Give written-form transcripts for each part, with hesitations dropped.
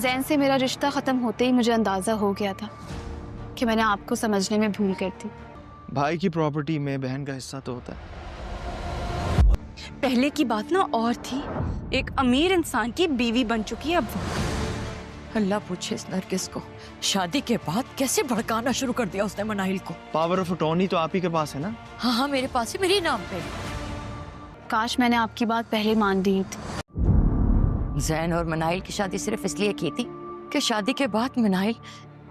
ज़ैन से मेरा रिश्ता ख़त्म होते ही मुझे अंदाज़ा हो गया था कि मैंने आपको समझने में भूल कर दी। भाई की प्रॉपर्टी में बहन का हिस्सा तो होता है। पहले की बात ना और थी, एक अमीर इंसान की बीवी बन चुकी है अब वो। अल्लाह पूछे इस नरगिस को शादी के बाद कैसे भड़काना शुरू कर दिया उसने मनाहिल को। पावर ऑफ अटॉर्नी तो आप ही के पास है ना? हाँ हाँ मेरे पास है, मेरे नाम पे। काश मैंने आपकी बात पहले मान ली थी। जैन और मनाहिल की शादी सिर्फ इसलिए की थी कि शादी के बाद मनाहिल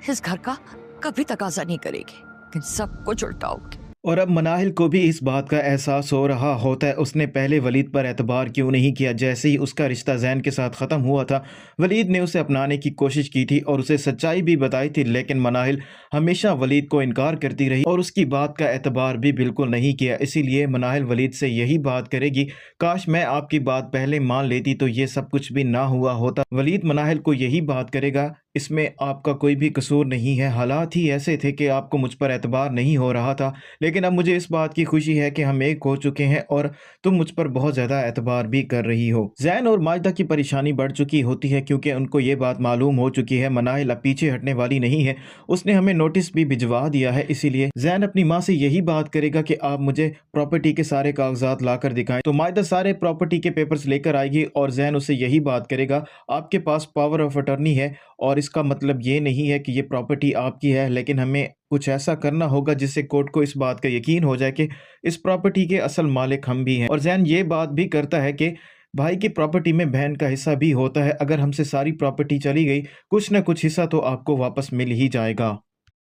इस घर का कभी तकाजा नहीं करेगी, लेकिन सब कुछ उल्टा हो गया। और अब मनाहिल को भी इस बात का एहसास हो रहा होता है उसने पहले वलीद पर एतबार क्यों नहीं किया। जैसे ही उसका रिश्ता जैन के साथ ख़त्म हुआ था, वलीद ने उसे अपनाने की कोशिश की थी और उसे सच्चाई भी बताई थी, लेकिन मनाहिल हमेशा वलीद को इनकार करती रही और उसकी बात का एतबार भी बिल्कुल नहीं किया। इसीलिए मनाहिल वलीद से यही बात करेगी, काश मैं आपकी बात पहले मान लेती तो ये सब कुछ भी ना हुआ होता। वलीद मनाहिल को यही बात करेगा, इसमें आपका कोई भी कसूर नहीं है, हालात ही ऐसे थे कि आपको मुझ पर एतबार नहीं हो रहा था, लेकिन अब मुझे इस बात की खुशी है कि हम एक हो चुके हैं और तुम मुझ पर बहुत ज़्यादा एतबार भी कर रही हो। जैन और माजिदा की परेशानी बढ़ चुकी होती है क्योंकि उनको ये बात मालूम हो चुकी है मनाहिल अब पीछे हटने वाली नहीं है, उसने हमें नोटिस भी भिजवा दिया है। इसीलिए जैन अपनी माँ से यही बात करेगा कि आप मुझे प्रॉपर्टी के सारे कागजात ला कर दिखाएं, तो माजिदा सारे प्रॉपर्टी के पेपर्स लेकर आएगी और जैन उसे यही बात करेगा, आपके पास पावर ऑफ अटॉर्नी है और इसका मतलब ये नहीं है कि ये प्रॉपर्टी आपकी है, लेकिन हमें कुछ ऐसा करना होगा जिससे कोर्ट को इस बात का यकीन हो जाए कि इस प्रॉपर्टी के असल मालिक हम भी हैं। और जैन ये बात भी करता है कि भाई की प्रॉपर्टी में बहन का हिस्सा भी होता है, अगर हमसे सारी प्रॉपर्टी चली गई कुछ ना कुछ हिस्सा तो आपको वापस मिल ही जाएगा।